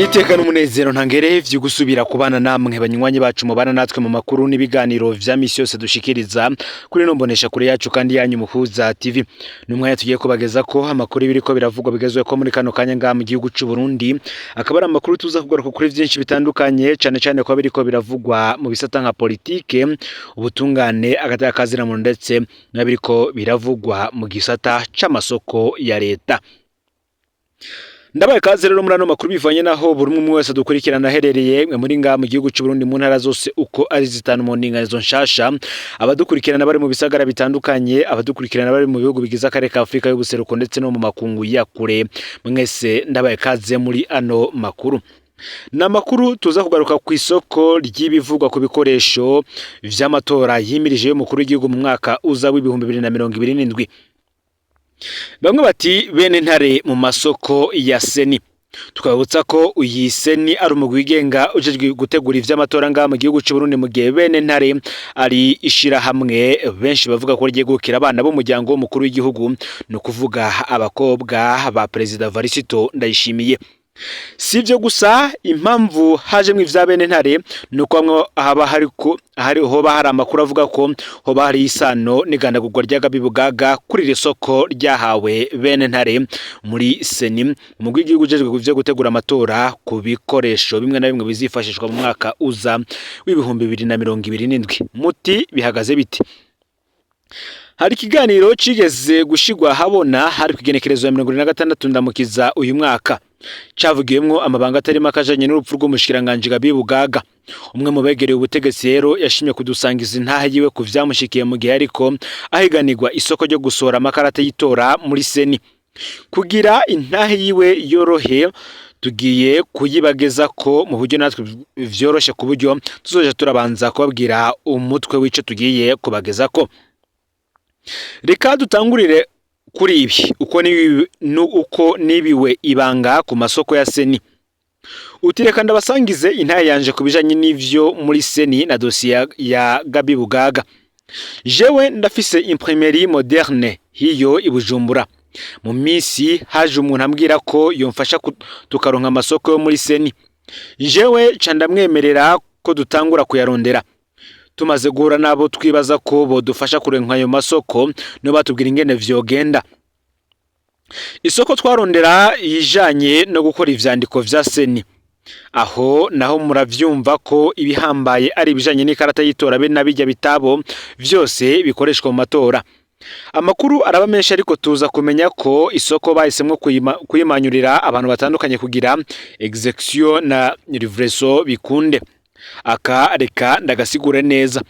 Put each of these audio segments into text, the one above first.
Niteka n'umunezero ntangere vyo gusubira kubana namwe banywanyi bacu mubana natwe mu makuru n'ibiganiro vya misi yose dushikiriza kuri no mbonesha kure yacu kandi yanyu Muhuza TV. Numwe tugiye kubageza ko amakuru biriko biravugwa bigezwe ko muri kano kanya nga mu gihugu c'u Burundi, akaba ari amakuru tuza kugaruka kuri vyinshi bitandukanye cane ko biriko biravugwa mu bisata nka politike, ubutungane, agataka mu ndetse nabiriko biravugwa mu gisata c'amasoko ya leta. Ndabaye kaze rero muri ano makuru bivanye naho buri umwe wese dukurikirana aherereye muri nga mu gihugu c'u Burundi mu ntara zose uko ari zitanu mu ndinganizo nshasha, abadukurikirana bari mu bisagara bitandukanye, abadukurikirana bari mu bihugu bigize akarere ka Afrika y'ubuseruko ndetse no mu makungu ya kure, mwese ndabaye kaze muri ano makuru. Namakuru tuza kugaruka ku isoko ry'ibivugwa ku bikoresho vy'amatora yimirije y'umukuru w'igihugu mu mwaka uza w'ibihumbi 2027. Bamwe bati bene ntare mu masoko ya Seni. Tukabutsa ko uyi Seni ari umugwi wigenga ujejwe gutegura ivy'amatora nga mu gihugu c'u Burundi, mu gihe bene ntare ari ishira hamwe benshi bavuga ko rigiye gukira abana bo muryango w'umukuru w'igihugu, no kuvuga abakobwa ba President Varisito Ndayishimiye. Sivyo gusa, impamvu hajemwe ivya bene ntare nuko bamwe haba hari amakuru avuga ko hoba hari isano n'igandagurwa rya Gabi Bugaga kuri iri soko ryahawe bene ntare muri Seni, umugwi w'igihugu ujejwe kuvyo gutegura amatora ku bikoresho bimwe na bimwe bizifashishwa mu mwaka uza w'ibihumbi 2027. Muti bihagaze biti? Hari ikiganiro cigeze gushigwa habona hari kugenekerezo ya 26 ndamukiza uyu mwaka, cavugiyemwo amabanga atari makajanye n'urupfu rw'umushikiranganje Gabi Bugaga. Umwe mu begereye ubutegetsi rero yashimye kudusangiza intaha yiwe ku vyamushikiye mu gihe ariko ahiganirwa isoko ryo gusohora amakarata y'itora muri Seni. Kugira intaha yiwe yorohe, tugiye kuyibageza ko mu buryo natwe vyoroshe, ku buryo tuzoja turabanza kubabwira umutwe w'ico tugiye kubageza ko. Reka dutangurire kuri ibi uko nibiwe ibanga ku masoko ya Seni. Utireka ndabasangize intaye yanje kubijanye n'ivyo muri Seni na dosiye ya Gabi Bugaga. Jewe ndafise imprimerie moderne hiyo i Bujumbura. Mu misi haje umuntu ambwira ko yomfasha tukaronka amasoko yo muri Seni. Jewe ca ndamwemerera ko dutangura kuyarondera. Tumaze guhura nabo twibaza ko bodufasha kurenka ayo masoko, no batubwira ingene vyogenda. Isoko twarondera yijanye no gukora ivyandiko vya Seni. Aho naho muravyumva ko ibihambaye ari bijanye n'ikarata y'itora be nabijya bitabo vyose bikoreshwa mu matora. Amakuru araba menshi, ariko tuza kumenya ko isoko bahisemwo kuyimanyurira abantu batandukanye kugira execution na livraison bikunde. Aka reka ndagasigure neza,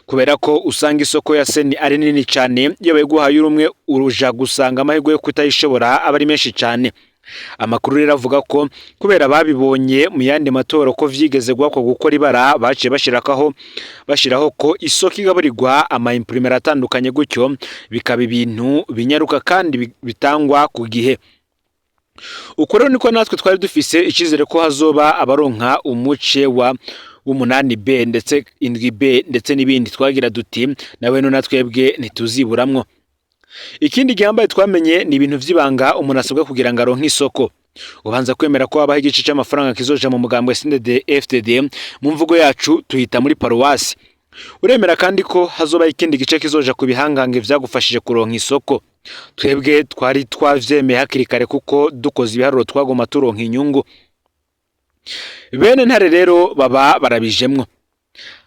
kubera ko usanga isoko ya Seni ari nini cyane, iyo beguhaye urumwe uruja gusanga amahirwe yo kutayishobora aba ari menshi cyane. Amakuru rero avuga ko kubera babibonye mu yandi matora ko vyigeze gwako gukora ibara, baciye bashiraho ko isoko igaburirwa ama imprimer atandukanye, gutyo bikaba ibintu binyaruka kandi bitangwa ku gihe. Uko rero niko natwe twari dufise ikizere ko hazoba abaronka umuce wa 8B ndetse 7B ndetse n'ibindi. Twagira duti nawe no natwebwe ntituziburamwo. Ikindi gihambaye twamenye ni ibintu vy'ibanga umuntu asabwa kugira ngo aronke isoko. Ubanza kwemera ko habaho igice c'amafaranga kizoja mu mugambwe SNDD FDD, mu mvugo yacu tuhita muri paruwasi. Uremera kandi ko hazoba ikindi gice kizoja ku bihangange vyagufashije kuronka isoko. Twebwe twari twavyemeye hakiri kare kuko dukoze ibiharuro twagoma turonka inyungu. Bene ntare rero baba barabijemwo.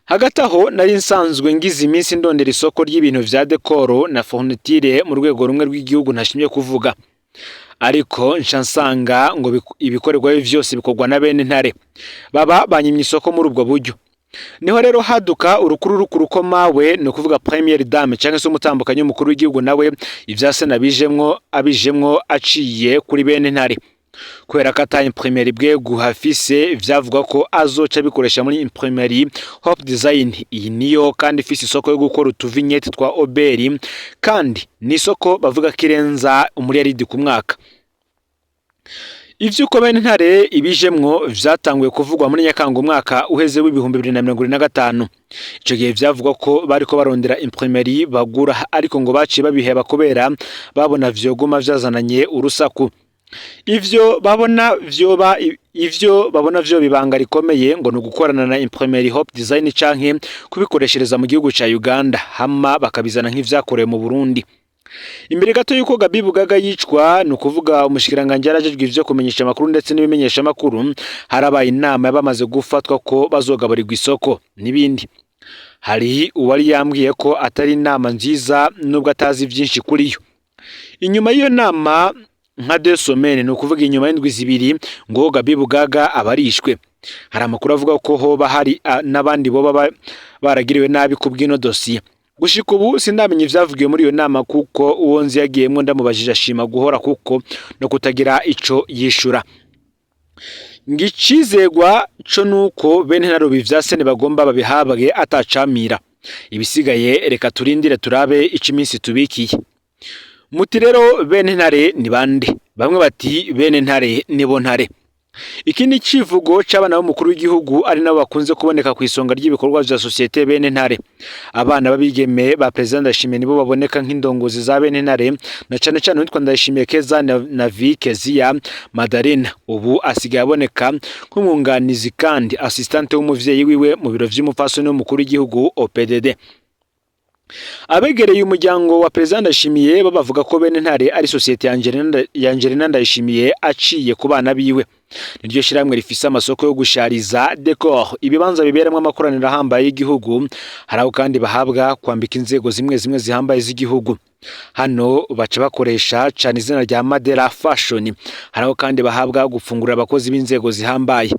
Hagati aho nari nsanzwe ngize iminsi ndondera isoko ry'ibintu vya dekoro na fourniture mu rwego rumwe rw'igihugu ntashimye kuvuga, ariko nshansanga ngo ibikorerwa vyose bikorwa na bene ntare. Baba banyimye isoko muri ubwo buryo. Niho rero haduka urukuru ko mawe, no kuvuga Premier Dame canke se umutambukanyi w'umukuru w'igihugu, nawe ivyase nabijemwo aciye kuri bene ntare. Kubera ko ata imprimerie bwe guhafise, vyavuga ko azoca bikoresha muri imprimerie Hope Design. Iyi niyo kandi ifise isoko yo gukora utuvignette twa Oberi, kandi ni isoko bavuga kirenza umuriyaridi ku mwaka. Ivyo uko bene ntare ibijemwo vyatanguye kuvugwa muri Nyakanga umwaka uheze w'ibihumbi 2025. Ico gihe vyavuga ko bariko barondera imprimerie bagura, ariko ngo baciye babiheba kubera babona vyoguma vyazananye urusaku. ivyo babona vyo bibanga rikomeye ngo no gukorana na Imprimerie Hope Design canke kubikoreshereza mu gihugu ca Uganda hama bakabizana nk'ivyakorewe mu Burundi. Imbere gato yuko Gaby Bugaga yicwa no kuvuga umushikiranganje yarajejwe ivyo kumenyesha makuru ndetse n'ibimenyesha makuru harabaye inama yabamaze gufatwa ko bazogaburirwa isoko n'ibindi. Hari uwari yambwiye ko atari inama nziza nubwo atazi byinshi kuri yo. Inyuma y'iyo nama nka 2 semaines no kuvuga inyuma y'indwi zibiri ngo Gaby Bugaga abarishwe. Hari amakuru avuga ko hoba hari n'abandi boba baragiriwe nabi kubw'ino dossier. Gushika ubu sindamenye ivyavugiwe muri iyo nama kuko uwo nzi yagiyemwo ndamubajije ashima guhora kuko no kutagira ico yishura. Ngicizegwa co nuko bene narubi vyasene bagomba babihabwe atacamira. Ibisigaye reka turindire turabe ikiminsi tubikiye. Muti rero bene ntare ni bande? Bamwe bati bene ntare nibo ntare. Iki ni civugo c'abana b'umukuru w'igihugu ari nabo bakunze kuboneka ku isonga ry'ibikorwa vya societe bene ntare. Abana babigeme ba president Ndayishimiye nibo baboneka nk'indongozi za bene ntare na cane cane witwa Ndayishimiye Keza na Vikezia Madarina. Ubu asigaye aboneka nk'umwunganizi kandi assistante w'umuvyeyi wiwe mu biro vy'umupfasoni w'umukuru w'igihugu OPDD. Abegereye umuryango wa president Ndayishimiye bavuga ko bene ntare ari societe ya Angelina Ndayishimiye aciye ku bana biwe. Niryo shiramwe rifise amasoko yo gushariza decor ibibanza biberemwe amakoraniro ahambaye y'igihugu. Haraho kandi bahabwa kwambika inzego zimwe zihambaye z'igihugu. Hano baca bakoresha cyane izina rya Madera Fashion. Haraho kandi bahabwa gufungura abakozi b'inzego zihambaye.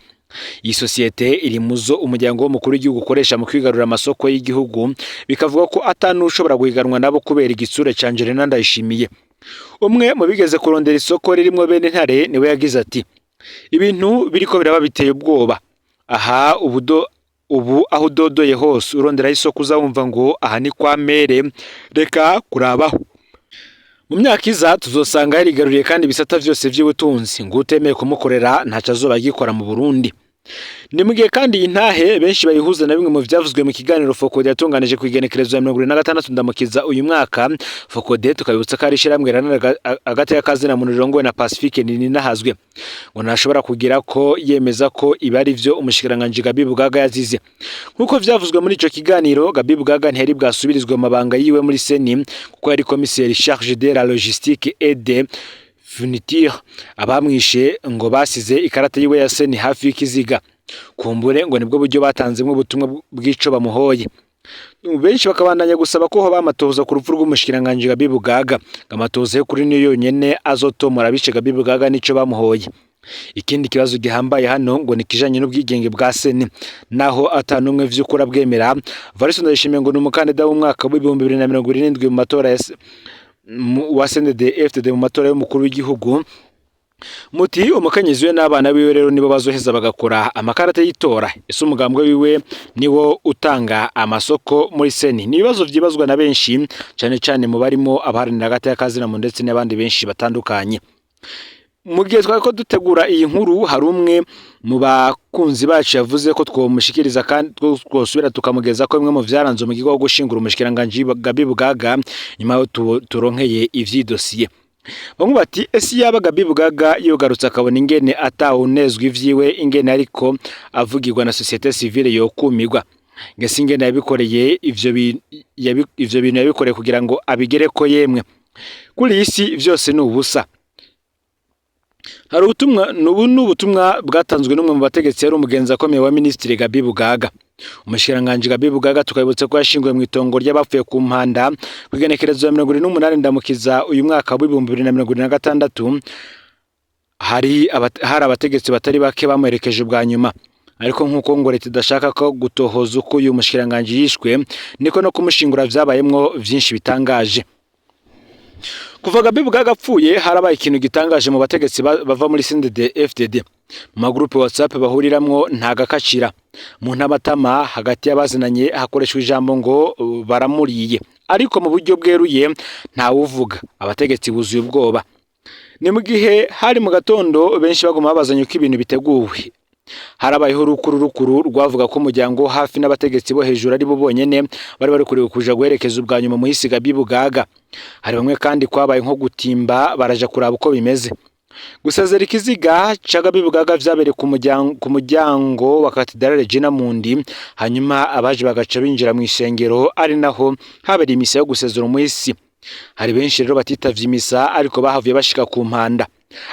Iyi societe iri muzo umuryango w'umukuru w'igihugu ukoresha mu kwigarura amasoko y'igihugu, bikavuga ko atanushobora guhiganwa nabo kubera igitsure ca Angelina Ndayishimiye. Umwe mu bigeze kurondera isoko ririmo bene ntare niwe yagize ati: ibintu biriko biraba biteye ubwoba. Aha ubu aho udodoye hose urondera isoko uzawumva ngo aha ni kwa mere, reka kurabaho. Mu myaka iza tuzosanga yarigaruriye kandi bisata vyose vy'ubutunzi ngo utemeye kumukorera ntaca azoba agikora mu Burundi. Ni mugihe kandi intahe benshi bayihuza na bimwe mu vyavuzwe mu kiganiro Focode yatunganije ku igenekerezo ya 26 ndamukiza uyu mwaka. Focode tukabibutsa ko ari shiramwe agati y'akazi na muntu na Pacifique Ninahazwe ngo ntashobora kugira ko yemeza ko ibari vyo umushikiranganje Gaby Bugaga yazize. Nkuko vyavuzwe muri ico kiganiro, Gaby Bugaga ntiyari bwasubirizwe mu mabanga yiwe muri Seni kuko yari commissaire chargé de la logistique et de furniture. Abamwishe ngo basize ikarata yiwe ya Seni hafi y'ikiziga. Kumbure ngo nibwo buryo batanzemwe ubutumwa bw'ico bamuhoye. Benshi bakabandanya gusaba ko ho bamatoza ku rupfu rw'umushikiranganje Gaby Bugaga. Amatoza yo kuri niyo yonyene azotomora bice Gaby Bugaga nico bamuhoye. Ikindi kibazo gihambaye hano ngo nikijanye n'ubwigenge bwa Seni, naho atanumwe vy'ukura bwemera. Varison Ndayishimiye ngo n'umukandida w'umwaka wa 2027 mu matora wa CNDD-FDD mu matora y'umukuru w'igihugu. Muti umukenyezi we n'abana biwe rero nibo bazoheza bagakora amakarata y'itora. Ese umugambwe wiwe niwo utanga amasoko muri Seni? Ni ibibazo vyibazwa na benshi cyane cyane mu barimo abaharanira hagati y'akazi na mu ndetse n'abandi benshi batandukanye. Mu gihe twako dutegura iyi nkuru, hari umwe mu bakunzi bacu yavuze ko twomushikiriza kandi twosubira tukamugeza ko bimwe mu vyaranze mu gigo gushingura umushikiranganje Gaby Bugaga nyuma turonkeye ivyidosiye. Bamwe bati ese yaba Gaby Bugaga yogarutse akabona ingene atawunezwe ivyiwe, ingene ariko avugirwa na societe civile yokumirwa. Ngese ingene yabikoreye ivyo bintu yabikoreye kugira ngo abigere ko yemwe kuri isi vyose ni ubusa. Hari ubutumwa bwatanzwe n'umwe mu bategetsi yari umugenzi akomeye wa Ministre Gaby Bugaga. Umushikiranganje Gaby Bugaga tukabibutsa ko yashinguye mu itongo ry'abapfuye ku mpanda kwigenekerezo ya 28 ndamukiza uyu mwaka wa 2026. Hari abategetsi batari bake bamuherekeje bwa nyuma, ariko nkuko ngo leta idashaka ko gutohoza uko uyu mushikiranganje yishwe, niko no kumushingura vyabayemwo vyinshi bitangaje. Kuva Gaby Bugaga apfuye harabaye ikintu gitangaje mu bategetsi bava muri CNDD-FDD. Mu magroupe WhatsApp bahuriramwo ntagakacira. Mu ntabatama hagati y'abazinanye hakoreshwa ijambo ngo baramuriye, ariko mu buryo bweruye nta wuvuga. Abategetsi buzuye ubwoba. Ni mu gihe hari mu gatondo benshi bagoma babazanye uko ibintu biteguwe. Harabayeho rukuru rwavuga ko umuryango hafi n'abategetsi bo hejuru ari bo bonyene bari kuriwe kuja guherekeza ubwa nyuma muhisi Gaby Bugaga. Hari bamwe kandi kwabaye nko gutimba baraja kuraba uko bimeze. Gusezera ikiziga ca Gabi Bugaga vyabereye ku muryango wa Katedrale Regina Mundi, hanyuma abaje bagaca binjira mu isengero ari naho habereye imisa yo gusezera umuhisi. Hari benshi rero batitavye imisa ariko bahavuye bashika ku mpanda.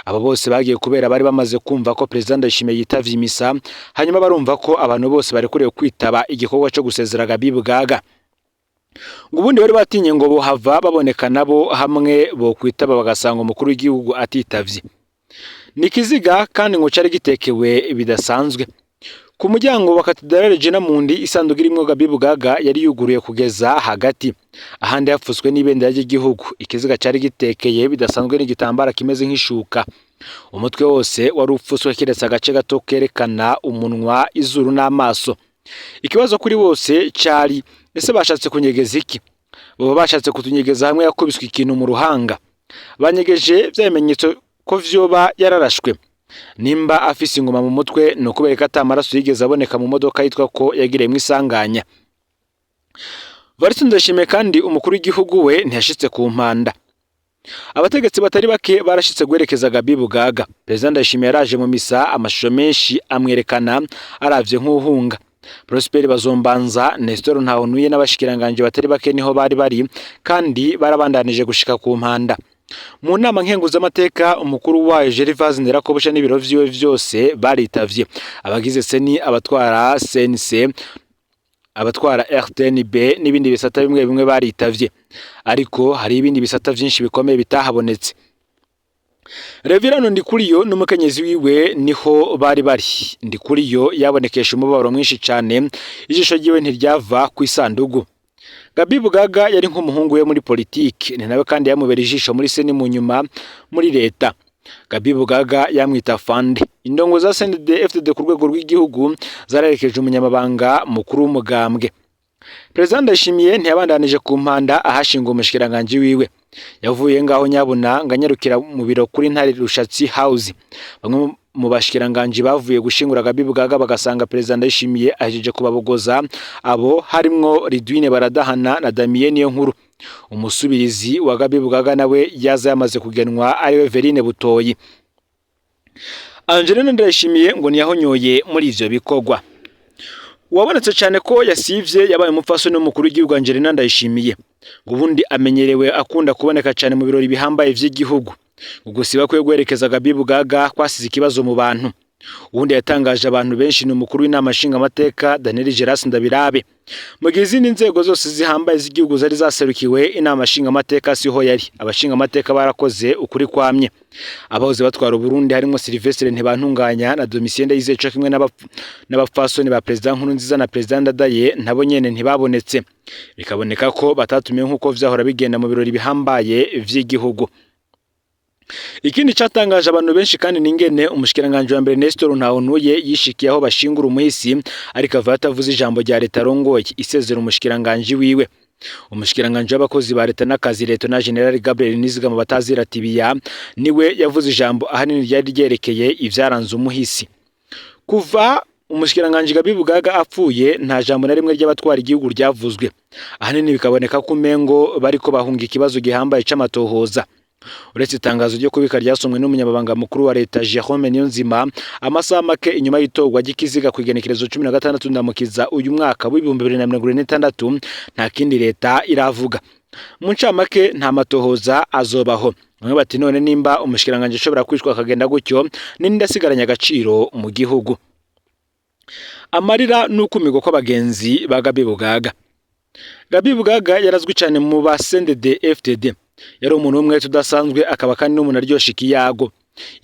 Abo bose bagiye kubera bari bamaze kumva ko President Ndayishimiye yitavye imisa, hanyuma barumva ko abantu bose barekuriwe kwitaba igikorwa cyo gusezera Gabi Bugaga. Ubundi bari batinye ngo bohava baboneka nabo hamwe bo kwitaba bagasanga umukuru w'igihugu atitavye. Nikiziga kandi ngo cari gitekewe bidasanzwe. Ku muryango wa Katedrale Regina Mundi isanduku irimwo Gabi Bugaga yari yuguruye kugeza hagati. Ahandi yapfuswe n'ibendera ry'igihugu. Ikiziga cari gitekeye bidasanzwe n'igitambara kimeze nk'ishuka. Umutwe wose wari upfuswe kiretse agace gato kerekana umunwa, izuru n'amaso. Ikibazo kuri bose cari ese bashatse kunyegeza iki? Bo bashatse kutunyegeza hamwe yakubiswe ikintu mu ruhanga. Banyegeje vyamenyetso ko vyoba yararashwe. Nimba afise ingoma mu mutwe no kubereka ata maraso yigeze aboneka mu modoka yitwa ko yagiriye mu isanganya. Varisi Ndayishimiye kandi umukuru w'igihugu we ntiyashitse ku mpanda. Abategetsi batari bake barashitse guherekeza Gabi Bugaga. President Ndayishimiye yaraje mu misa, amashusho menshi amwerekana aravye nk'uhunga. Prosper Bazombanza, Nestor Ntahontuye n'abashikiranganje batari bake niho bari kandi barabandanije gushika ku mpanda. Mu nama nkenguzamateka umukuru wayo Gervais Nderakobusha n'ibiro vyiwe vyose baritavye. Abagize seni, abatwara CNC, abatwara RTNB n'ibindi bisata bimwe bimwe baritavye. Ariko hari ibindi bisata vyinshi bikomeye bitahabonetse. Reverano Ndikuriyo n'umukenyezi wiwe niho bari. Ndikuriyo yabonekesha umubabaro mwinshi cyane, ijisho ryiwe ntiryava ku isandugu. Gabi Bugaga yari nk'umuhungu we muri politiki, ni nawe kandi yamubera ijisho muri seni mu nyuma muri leta. Gabi Bugaga yamwita Fande. Indongo za CNDD-FDD ku rwego rw'igihugu zararekeje umunyamabanga mukuru w'umugambwe. President Ndayishimiye ntiyabandanije ku mpanda ahashinga umushikiranganje wiwe. Yavuye ngaho nyabuna nganyarukira mu biro kuri Ntare Rushatsi House. Bamwe mu bashikiranganje bavuye gushingura Gabi Bugaga bagasanga President Ndayishimiye ahejeje kubabogoza. Abo harimwo Ridwine Baradahana na Damien Niyonkuru. Umusubirizi wa Gabi Bugaga nawe yaza yamaze kugenwa ariwe Verine Butoyi. Angelina Ndayishimiye ngo niyahonyoye muri ivyo bikorwa. Wabonetse cyane ko yasivye yabaye umupfasoni n'umukuru w'igihugu Angelina Ndayishimiye. Ubundi amenyerewe akunda kuboneka cyane mu birori bihambaye vy'igihugu. Ugusiba kwe guherekeza Gabi Bugaga kwasize ikibazo mu bantu. Ubundi yatangaje abantu benshi n'umukuru w'inama nshingamateka Daniel Geras Ndabirabe. Mu gihe izindi nzego zose zihambaye z'igihugu zari zaserukiwe, inama nshingamateka siho yari. Abashingamateka barakoze ukuri kwamye. Abahoze batwara Burundi harimo Sylvestre Ntibantunganya na Domitien Ndayizeye kimwe n'abapfasoni ba President Nkurunziza na President Ndadaye nabo nyene ntibabonetse. Bikaboneka ko batatumiye nkuko vyahora bigenda mu birori bihambaye vy'igihugu. Ikindi cyatangaje abantu benshi kandi ningene umushikiranganje wa mbere Nestor Ntahontuye yishikiye aho bashingura umuhisi ariko ava atavuze ijambo rya leta rongoye isezera umushikiranganje wiwe. Umushikiranganje w'abakozi ba leta n'akazi leta na General Gabriel Nizigama batazira tibiya niwe yavuze ijambo ahanini ryari ryerekeye ivyaranze umuhisi. Kuva umushikiranganje Gabi Bugaga apfuye nta jambo na rimwe ry'abatwara igihugu ryavuzwe. Ahanini bikaboneka ko umengo bariko bahunga ikibazo gihambaye c'amatohoza. Uretse itangazo ryo kubika ryasomwe n'umunyamabanga mukuru wa leta Jerome Niyonzima amasaha make inyuma y'itogwa ry'ikiziga ku igenekerezo 16 ndamukiza uyu mwaka wa 2026 nta kindi leta iravuga. Mu ncamake nta matohoza azobaho. Bamwe bati none nimba umushikiranganje ashobora kwishwa akagenda gutyo ninde asigaranya agaciro mu gihugu. Amarira n'ukumigo kw'abagenzi ba Gabi Bugaga. Gabi Bugaga yarazwi cyane mu ba CNDD-FDD. Yari umuntu umwe tudasanzwe akaba kandi n'umuntu aryosha ikiyago.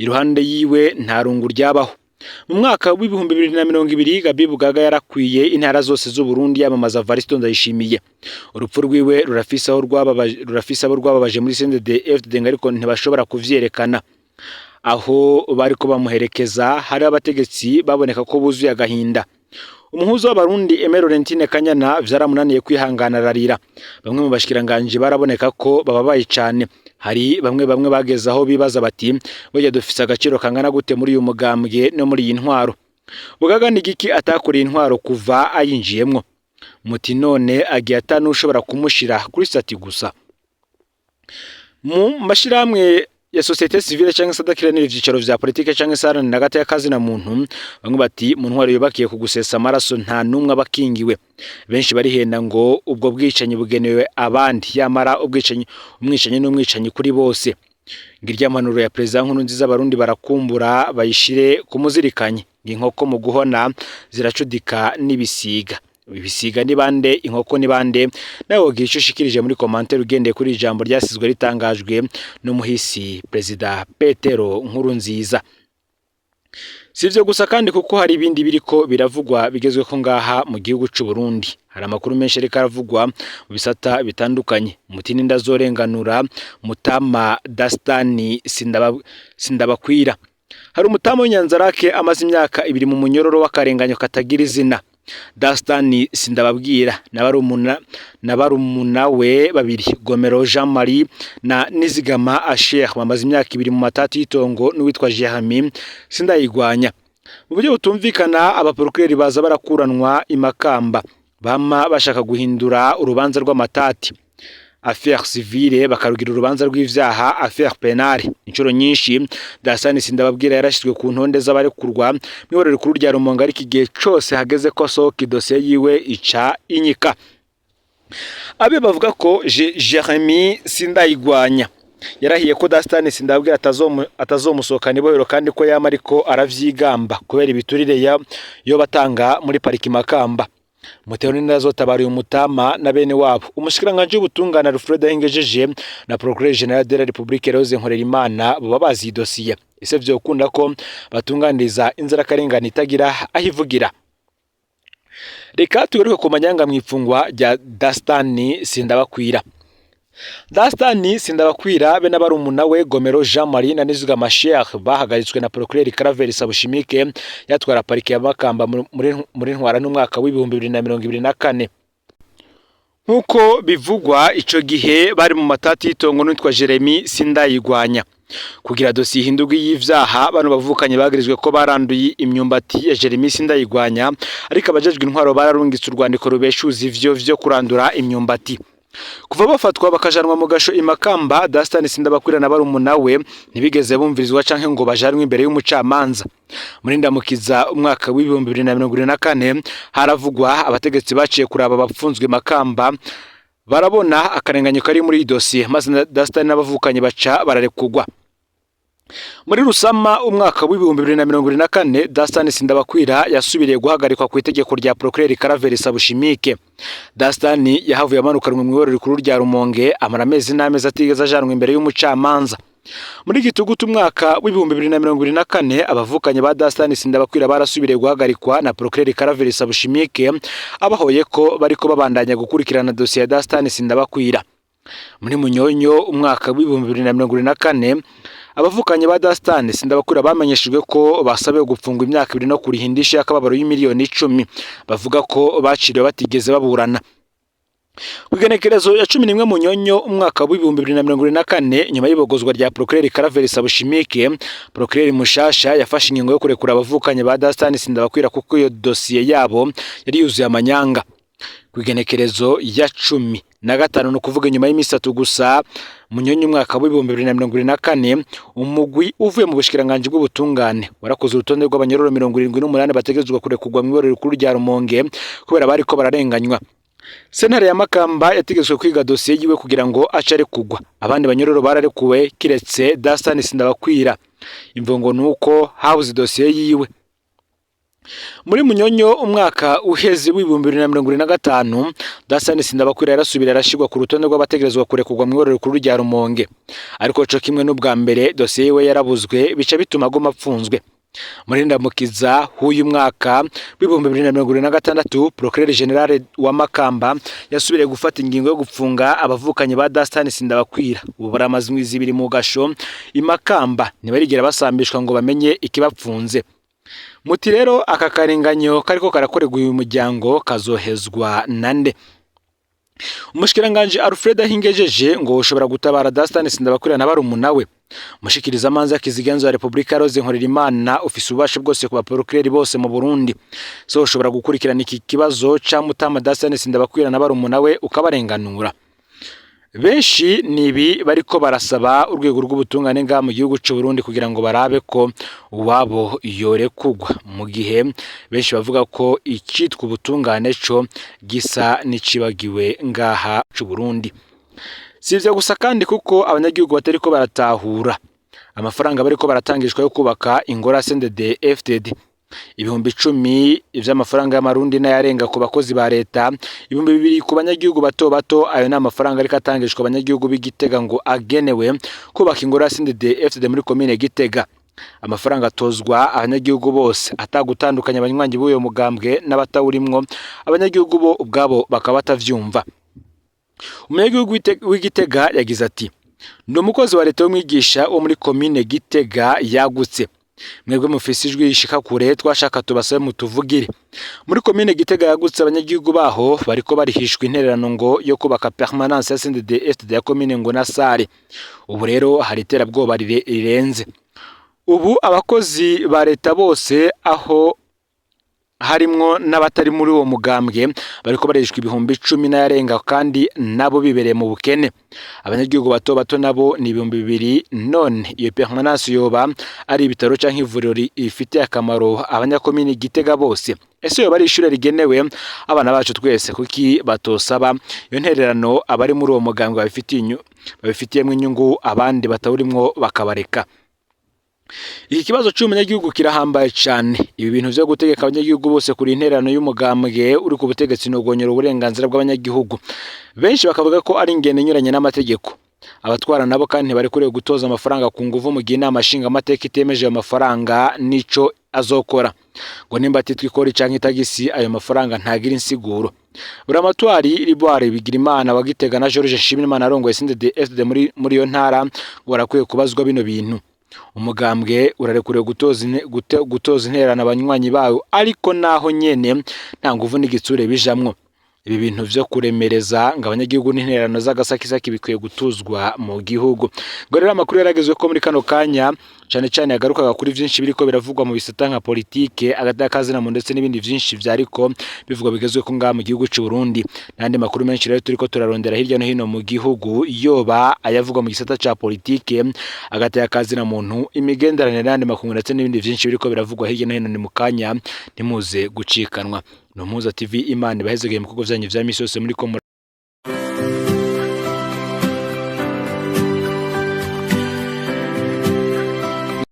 Iruhande yiwe nta rungu ryabaho. Mu mwaka wa 2020 Gabi Bugaga yarakwiye intara zose z'u Burundi yamamaza Varisto Ndayishimiye. Urupfu rwiwe rurafise abo rwababaje muri CNDD-FDD ariko ntibashobora kuvyerekana. Aho bariko bamuherekeza hari abategetsi baboneka ko buzuye agahinda. Umuhuzo w'abarundi Aimé Laurentine Kanyana vyaramunaniye kwihangana ararira. Bamwe mu bashikiranganje baraboneka ko bababaye cyane. Hari bamwe bageze aho bibaza bati burya dufise agaciro kangana gute muri uyu mugambwe no muri iyi ntwaro. Bugaga ni giki atakoreye intwaro kuva ayinjiyemwo. Muti none agiye atanushobora kumushira kuri stati gusa. Mu mashiramwe ya societe civile cyangwa se adakiranira ivyicaro vya politike cyangwa se haranira hagati y'akazi na muntu, bamwe bati mu ntwaro yubakiye ku gusesa amaraso nta numwe abakingiwe. Benshi barihenda ngo ubwo bwicanyi bugenewe abandi, yamara umwicanyi n'umwicanyi kuri bose. Ngirya mpanuro ya President Nkurunziza abarundi barakumbura bayishire kumuzirikanye. Inkoko mu guhona ziracudika n'ibisiga. Ibisiga ni bande, inkoko ni bande? Nawe ugira icyo ushikirije muri commentaire ugendeye kuri ijambo ryasizwe ritangajwe n'umuhisi President Petero Nkurunziza. Sivyo gusa kandi kuko hari ibindi biriko biravugwa bigezwe ko ngaha mu gihugu c'u Burundi. Hari amakuru menshi ariko aravugwa mu bisata bitandukanye. Mutini ndazorenganura Mutama Dastani Sindabakwira. Hari umutama w'Inyanzarake amaze imyaka 2 mu munyororo w'akarenganyo katagira izina. Dastani Sindababwira nabarumuna we babiri, Gomero Jean Marie na Nizigama Asher, bamaze imyaka 2 mu matati y'itongo n'uwitwa Jeremy Sindayigwanya. Mu buryo butumvikana abaprocureur baza barakuranwa imakamba, bama bashaka guhindura urubanza rw'amatati. Affaire civile bakarugira urubanza rw'ivyaha affaire penale. Incuro nyinshi Dastani Sindababwira yarashizwe ku ntonde z'abarekurwa mw'ihorero rikuru rya Rumonge, ariko igihe cyose hageze ko asohoka idosiye yiwe ica inyika. Abe bavuga ko Jeremy Sindayigwanya yarahiye ko Dastani Sindababwira atazomusohokana ibohero kandi ko yama ariko aravyigamba kubera ibiturire yo batanga muri pariki Makamba. Mutero n'azotabariye umutama na bene wabo. Umushikiranganje w'ubutungane Alfred Ahingejeje na Procureur General de la République Rose Nkorerimana bo bazi dosiye. Ese vyokunda ko batunganiriza inzara karengana itagira ahivugira. Reka tugaruke ku manyanga mw'ifungwa rya Dastani Sindabakwira. Dastani Sindabakwira be n'abarumuna we Gomero Jean Marie na Nizigama Asher bahagaritswe na Procureur Claver Sabushimike yatwara parike ya Makamba muri ntwara n'umwaka w'2024. Nkuko bivugwa ico gihe bari mu matati y'itongo n'utwa Jeremy Sindayigwanya. Kugira dosiye hindurwa y'ivyaha bano bavukanye bagirizwe ko baranduye imyumbati ya Jeremy Sindayigwanya, ariko abajejwe intwaro bararungitse urwandiko rubeshuza ivyo vyo kurandura imyumbati. Kuva bafatwa bakajanwa mu gasho imakamba, Dastani Sindabakwira na barumuna we ntibigeze bumvirizwa canke ngo bajanwe imbere y'umucamanza. Muri ndamukiza umwaka w'2024 haravugwa abategetsi baciye kuraba bapfunzwe Makamba barabona akarenganyo kari muri dosiye, maze Dastani n'abavukanye baca bararekugwa. Muri Rusama umwaka w'2024 Dastani Sindabakwira yasubiriye guhagarikwa ku itegeko rya Procureur Claver Sabushimike. Dastani yahavuye amanukanwe mu ihorero rikuru rya Rumonge amara amezi n'amezi atigeze ajanwa imbere y'umucamanza. Muri Gitugutu umwaka w'2024 abavukanye ba Dastani Sindabakwira barasubiriye guhagarikwa na Procureur Claver Sabushimike abahoye ko bariko babandanya gukurikirana dosiye ya Dastani Sindabakwira. Muri Munyonyo umwaka w'2024 abavukanye ba Dastani Sindabakwira bamenyeshejwe ko basabe gupfungwa imyaka 2 no kurihindisha akababaro y'imiliyoni 10, bavuga ko baciriwe batigeze baburana. Kugenekerezo ya 11 Munyonyo umwaka w'2024 nyuma y'ibogozwa rya Procureur Claver Sabushimike, Procureur mushasha yafashe ingingo yo kurekura abavukanye ba Dastani Sindabakwira kuko iyo dosiye yabo yari yuzuye amanyanga. Kugenekerezo ya 15 no kuvuga nyuma y'imisi 3 gusa Munyonyo umwaka w'2024 umugwi uvuye mu bushikiranganje bw'ubutungane warakoze urutonde rw'abanyororo 78 bategezwe kurekurwa mu ihorero rikuru rya Rumonge kubera bariko bararenganywa. Sentare ya Makamba yategetswe kwiga dosiye yiwe kugira ngo acare kugwa. Abandi banyororo bararekuwe kiretse Dastani Sindabakwira. Imvongo nuko habuze dosiye yiwe. Muri Munyonyo umwaka uheze w'2025 Dastani Sindabakwira yarasubira arashigwa ku rutonde rw'abategerezwa kurekurwa mu ihorero rikuru rya Rumonge, ariko co kimwe n'ubwa mbere dosiye yiwe yarabuzwe bica bituma agoma apfunzwe. Muri ndamukiza huyu mwaka w'2026 Procureur General wa Makamba yasubiriye gufata ingingo yo gupfunga abavukanye ba Dastani Sindabakwira. Ubu baramaze imwizi 2 mu gasho imakamba ntibarigera basambishwa ngo bamenye ikibapfunze. Muti rero aka karenganyo kariko karakorerwa uyu muryango kazohezwa nande? Umushikiranganje Alfred Ahingejeje ngo ushobora gutabara Dastani Sindabakwira na barumuna we. Mushikiriza amanza kizigenzo ya Republika Rose Nkorerimana ofisi ubashe bwose ku baprocureur bose mu Burundi. So ushobora gukurikirana iki kibazo ca Mutama Dastani Sindabakwira na barumuna we ukabarenganura. benshi nibi bariko barasaba urwego rw'ubutungane nga mu gihugu cy'u Burundi kugira ngo barabe ko uwabo yorekugwa, mu gihe benshi bavuga ko icitwa ubutungane co gisa n'icibagiwe ngaha cy'u Burundi. Sivyo gusa kandi kuko abanyagihugu batariko baratahura amafaranga bariko baratangishwa yo kubaka ingoro CNDD-FDD, ibihumbi 10 vy'amafaranga y'amarundi n'ayarenga ku bakozi ba leta, ibihumbi 2 ku banyagihugu bato bato. Ayo ni amafaranga ariko atangishwa abanyagihugu b'Igitega ngo agenewe kubaka ingoro CNDD-FDD muri komine Gitega. Amafaranga atozwa abanyagihugu bose atagutandukanya abanywanyi b'uyo mugambwe n'abatawurimwo, abanyagihugu bo ubwabo bakaba batavyumva. Umunyagihugu w'Igitega yagize ati: "Ndi umukozi wa leta w'umwigisha wo muri komine Gitega yagutse. Mwebwe mufise ijwi rishika kure, twashaka tubasabe mutuvugire. Muri komine Gitega yagutse abanyagihugu baho bariko barihishwa intererano ngo yo kubaka permanence ya CNDD-FDD ya komine ngo na sare. Ubu rero hari iterabwoba rirenze. Ubu abakozi ba leta bose aho harimwo n'abatari muri uwo mugambwe bariko barishwa ibihumbi 10 n'ayarenga kandi nabo bibereye mu bukene. Abanyagihugu bato bato nabo ni ibihumbi 2. None iyo permanence yoba ari ibitaro canke ivuriro rifite akamaro abanyakomini Gitega bose? Ese yoba ari ishure rigenewe abana bacu twese? Kuki batosaba iyo ntererano abari muri uwo mugambwe babifitiyemwo inyungu, abandi batawurimwo bakabareka?" Iki kibazo cy'umunyagihugu kirahambaye cyane. Ibi bintu byo gutegeka abanyagihugu bose kuri intererano y'umugambwe uri ku butegetsi no gonyora uburenganzira bw'abanyagihugu, benshi bakavuga ko ari ingene inyuranye n'amategeko. Abatwara nabo kandi ntibari kure gutoza amafaranga ku nguvu mu gihe inama nshinga amateka itemeje ayo mafaranga nico azokora. Ngo nimba atitwa ikori canke itagisi, ayo mafaranga ntagira insiguro. Buramatwari Riboire Bigirimana wa Gitega na George Nshimiyimana arongoye CNDD-FDD muri yo ntara barakwiye kubazwa bino bintu. Umugambwe urarekure gutoza intererano abanywanyi bawo, ariko naho nyene nta nguvu n'igitsure bijamwo. Ibi bintu vyo kuremereza ngo abanyagihugu n'intererano z'agasakisaki bikwiye gutuzwa mu gihugu. Ngo rero amakuru yaragezwe ko muri kano kanya cyane yagarukaga kuri vyinshi biriko biravugwa mu bisata nka politike, agatakazi na ndetse n'ibindi vyinshi vyariko bivugwa bigezwe ko ngaha mu gihugu cy'u Burundi. Nandi makuru menshi rero turiko turarondera hirya no hino mu gihugu, yoba ayavugwa mu gisata ca politike, agatakazi na muntu, imigenderanire n'andi makungu ndetse n'ibindi vyinshi biriko biravugwa hirya no hino. Ni mu kanya ntimuze gucikanwa. No Muza TV, Imana ibahezegeye mu bikorwa vyanyu vya misi yose muri ko